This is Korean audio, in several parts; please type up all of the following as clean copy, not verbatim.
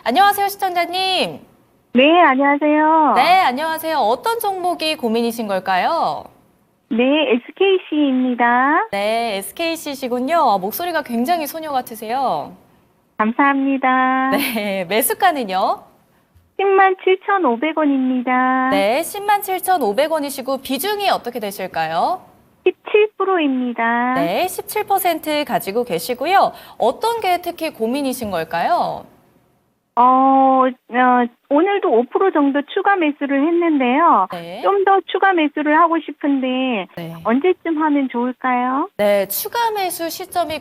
안녕하세요, 시청자님. 네, 안녕하세요. 네, 안녕하세요. 어떤 종목이 고민이신 걸까요? 네, SKC입니다. 네, SKC시군요. 목소리가 굉장히 소녀 같으세요. 감사합니다. 네, 매수가는요? 107,500원입니다. 네, 107,500원이시고 비중이 어떻게 되실까요? 17%입니다. 네, 17% 가지고 계시고요. 어떤 게 특히 고민이신 걸까요? 오늘도 5% 정도 추가 매수를 했는데요. 네. 좀 더 추가 매수를 하고 싶은데 네. 언제쯤 하면 좋을까요? 네, 추가 매수 시점이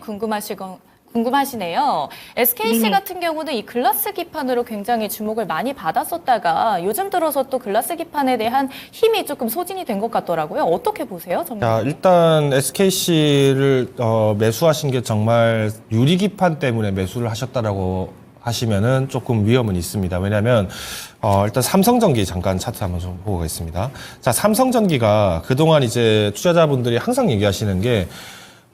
궁금하시네요. SKC 네. 같은 경우는 이 글라스 기판으로 굉장히 주목을 많이 받았었다가 요즘 들어서 또 글라스 기판에 대한 힘이 조금 소진이 된 것 같더라고요. 어떻게 보세요, 정말? 자, 일단 SKC를 매수하신 게 정말 유리기판 때문에 매수를 하셨다라고 하시면은 조금 위험은 있습니다. 왜냐하면 일단 삼성전기 잠깐 차트 한번 좀 보고 가겠습니다. 자, 삼성전기가 그동안 이제 투자자분들이 항상 얘기하시는 게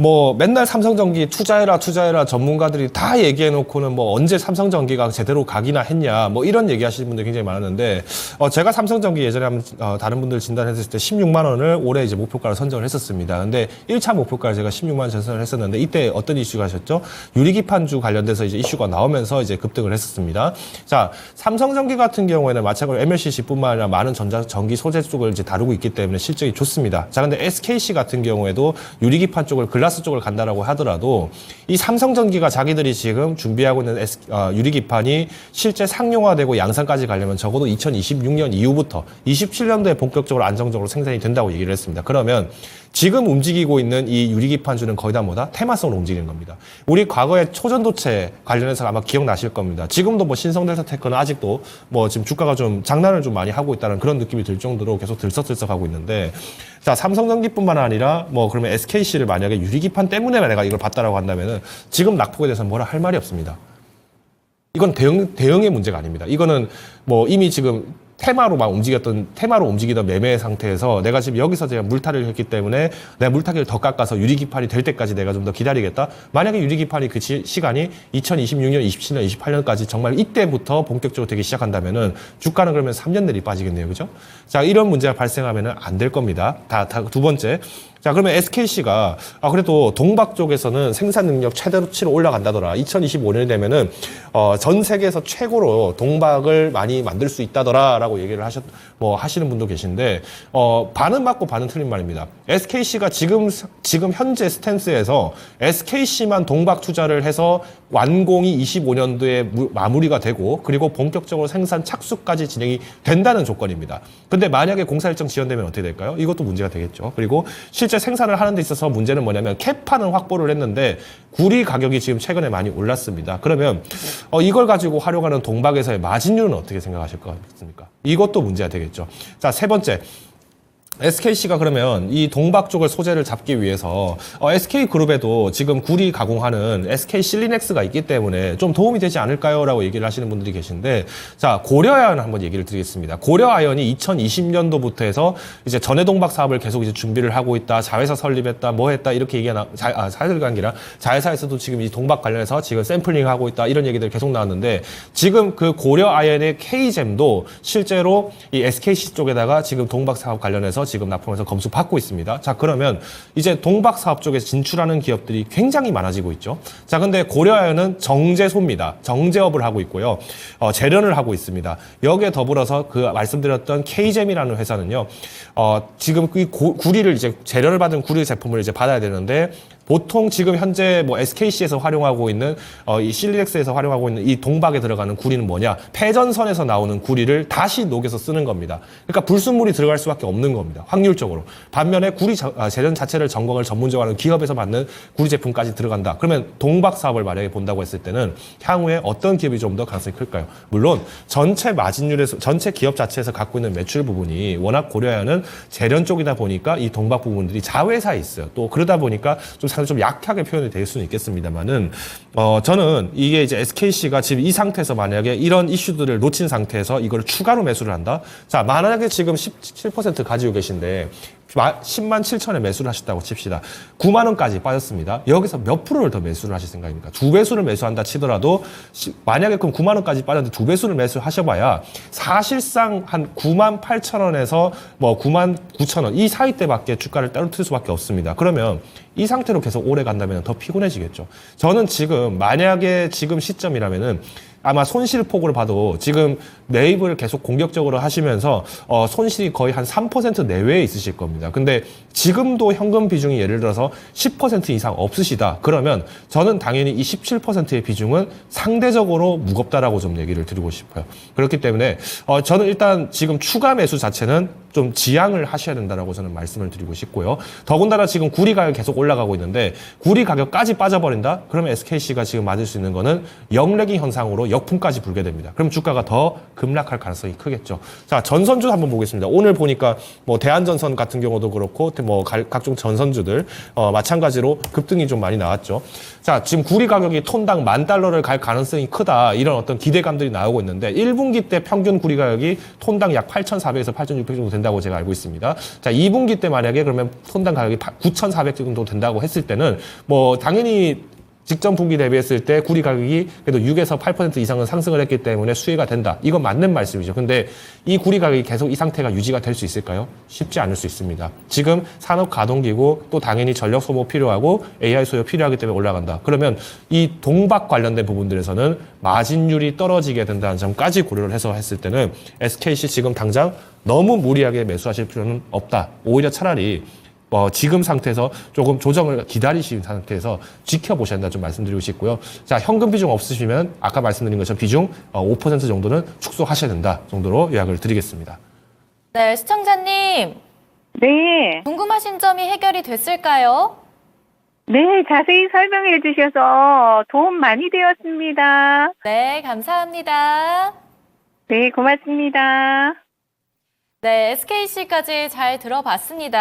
뭐 맨날 삼성전기 투자해라 전문가들이 다 얘기해놓고는 뭐 언제 삼성전기가 제대로 가기나 했냐 뭐 이런 얘기하시는 분들이 굉장히 많았는데 제가 삼성전기 예전에 한번 다른 분들 진단했을 때 16만 원을 올해 이제 목표가로 선정을 했었습니다. 근데 1차 목표가를 제가 16만 원 전선을 했었는데 이때 어떤 이슈가 하셨죠? 유리기판주 관련돼서 이제 이슈가 나오면서 이제 급등을 했었습니다. 자, 삼성전기 같은 경우에는 마찬가지로 MLCC뿐만 아니라 많은 전기 소재 쪽을 이제 다루고 있기 때문에 실적이 좋습니다. 자, 근데 SKC 같은 경우에도 유리기판 쪽을 글라스 쪽을 간다라고 하더라도 이 삼성전기가 자기들이 지금 준비하고 있는 유리기판이 실제 상용화되고 양산까지 가려면 적어도 2026년 이후부터 27년도에 본격적으로 안정적으로 생산이 된다고 얘기를 했습니다. 그러면 지금 움직이고 있는 이 유리기판주는 거의 다 뭐다? 테마성으로 움직이는 겁니다. 우리 과거에 초전도체 관련해서 아마 기억나실 겁니다. 지금도 뭐 신성델타테크는 아직도 뭐 지금 주가가 좀 장난을 좀 많이 하고 있다는 그런 느낌이 들 정도로 계속 들썩들썩하고 있는데, 자, 삼성전기뿐만 아니라 뭐 그러면 SKC를 만약에 유리기판 때문에 내가 이걸 봤다라고 한다면은 지금 낙폭에 대해서는 뭐라 할 말이 없습니다. 이건 대응의 문제가 아닙니다. 이거는 뭐 이미 지금 테마로 움직이던 매매 상태에서 내가 지금 여기서 제가 물타기를 했기 때문에 내가 물타기를 더 깎아서 유리기판이 될 때까지 내가 좀 더 기다리겠다. 만약에 유리기판이 그 시간이 2026년, 27년, 28년까지 정말 이때부터 본격적으로 되기 시작한다면은 주가는 그러면 3년 내리 빠지겠네요. 그죠? 자, 이런 문제가 발생하면은 안 될 겁니다. 두 번째. 자, 그러면 SKC가 그래도 동박 쪽에서는 생산 능력 최대치로 올라간다더라. 2025년이 되면은 전 세계에서 최고로 동박을 많이 만들 수 있다더라라고 얘기를 하시는 분도 계신데 반은 맞고 반은 틀린 말입니다. SKC가 지금 현재 스탠스에서 SKC만 동박 투자를 해서 완공이 25년도에 마무리가 되고 그리고 본격적으로 생산 착수까지 진행이 된다는 조건입니다. 근데 만약에 공사 일정 지연되면 어떻게 될까요? 이것도 문제가 되겠죠. 그리고 실제 생산을 하는 데 있어서 문제는 뭐냐면 캡판은 확보를 했는데 구리 가격이 지금 최근에 많이 올랐습니다. 그러면 이걸 가지고 활용하는 동박에서의 마진율은 어떻게 생각하실 것 같습니까? 이것도 문제가 되겠죠. 자, 세 번째. SKC가 그러면 이 동박 쪽을 소재를 잡기 위해서 SK그룹에도 지금 구리 가공하는 SK실리넥스가 있기 때문에 좀 도움이 되지 않을까요? 라고 얘기를 하시는 분들이 계신데, 자, 고려아연 한번 얘기를 드리겠습니다. 고려아연이 2020년도부터 해서 이제 전해동박 사업을 계속 이제 준비를 하고 있다, 자회사 설립했다, 뭐 했다, 이렇게 얘기가 자회사가 아니라 자회사에서도 지금 이 동박 관련해서 지금 샘플링 하고 있다, 이런 얘기들이 계속 나왔는데, 지금 그 고려아연의 K잼도 실제로 이 SKC 쪽에다가 지금 동박 사업 관련해서 지금 납품해서 검수 받고 있습니다. 자, 그러면 이제 동박 사업 쪽에 진출하는 기업들이 굉장히 많아지고 있죠. 자, 근데 고려아연은 정제소입니다. 정제업을 하고 있고요. 재련을 하고 있습니다. 여기에 더불어서 그 말씀드렸던 K잼이라는 회사는요. 지금 이 구리를 이제 재련을 받은 구리 제품을 이제 받아야 되는데 보통 지금 현재 뭐 SKC에서 활용하고 있는 이 실리넥스에서 활용하고 있는 이 동박에 들어가는 구리는 뭐냐? 패전선에서 나오는 구리를 다시 녹여서 쓰는 겁니다. 그러니까 불순물이 들어갈 수밖에 없는 겁니다. 확률적으로. 반면에 구리 재련 자체를 전문적으로 하는 기업에서 만든 구리 제품까지 들어간다. 그러면 동박 사업을 만약에 본다고 했을 때는 향후에 어떤 기업이 좀 더 가능성이 클까요? 물론 전체 마진율에서 전체 기업 자체에서 갖고 있는 매출 부분이 워낙 고려하는 재련 쪽이다 보니까 이 동박 부분들이 자회사에 있어요. 또 그러다 보니까 좀 약하게 표현이 될 수는 있겠습니다만은 저는 이게 이제 SKC가 지금 이 상태에서 만약에 이런 이슈들을 놓친 상태에서 이걸 추가로 매수를 한다. 자, 만약에 지금 17% 가지고 계신데 10만 7천에 매수를 하셨다고 칩시다. 9만 원까지 빠졌습니다. 여기서 몇 프로를 더 매수를 하실 생각입니까? 2배수를 매수한다 치더라도 만약에 그럼 9만 원까지 빠졌는데 2배수를 매수하셔봐야 사실상 한 9만 8천 원에서 뭐 9만 9천 원 이 사이대밖에 주가를 떨어뜨릴 수밖에 없습니다. 그러면 이 상태로 계속 오래 간다면 더 피곤해지겠죠. 저는 지금 만약에 지금 시점이라면은 아마 손실폭으로 봐도 지금 네이버를 계속 공격적으로 하시면서 손실이 거의 한 3% 내외에 있으실 겁니다. 근데 지금도 현금 비중이 예를 들어서 10% 이상 없으시다. 그러면 저는 당연히 이 17%의 비중은 상대적으로 무겁다라고 좀 얘기를 드리고 싶어요. 그렇기 때문에 저는 일단 지금 추가 매수 자체는 좀 지양을 하셔야 된다라고 저는 말씀을 드리고 싶고요. 더군다나 지금 구리 가격 계속 올라가고 있는데 구리 가격까지 빠져버린다? 그러면 SKC가 지금 맞을 수 있는 거는 영래기 현상으로 역풍까지 불게 됩니다. 그럼 주가가 더 급락할 가능성이 크겠죠. 자, 전선주 한번 보겠습니다. 오늘 보니까 뭐 대한전선 같은 경우도 그렇고 뭐 각종 전선주들 마찬가지로 급등이 좀 많이 나왔죠. 자, 지금 구리 가격이 톤당 $10,000를 갈 가능성이 크다. 이런 어떤 기대감들이 나오고 있는데 1분기 때 평균 구리 가격이 톤당 약 8,400에서 8,600 정도 된다고 제가 알고 있습니다. 자, 2분기 때 만약에 그러면 톤당 가격이 9,400 정도 된다고 했을 때는 뭐 당연히 직전 분기 대비했을 때 구리 가격이 그래도 6에서 8% 이상은 상승을 했기 때문에 수혜가 된다. 이건 맞는 말씀이죠. 근데 이 구리 가격이 계속 이 상태가 유지가 될 수 있을까요? 쉽지 않을 수 있습니다. 지금 산업 가동기고 또 당연히 전력 소모 필요하고 AI 소요 필요하기 때문에 올라간다. 그러면 이 동박 관련된 부분들에서는 마진율이 떨어지게 된다는 점까지 고려를 해서 했을 때는 SKC 지금 당장 너무 무리하게 매수하실 필요는 없다. 오히려 차라리 지금 상태에서 조금 조정을 기다리시는 상태에서 지켜보셔야 된다 좀 말씀드리고 싶고요. 자, 현금 비중 없으시면 아까 말씀드린 것처럼 비중 5% 정도는 축소하셔야 된다 정도로 요약을 드리겠습니다. 네, 시청자님. 네. 궁금하신 점이 해결이 됐을까요? 네, 자세히 설명해 주셔서 도움 많이 되었습니다. 네, 감사합니다. 네, 고맙습니다. 네, SKC까지 잘 들어봤습니다.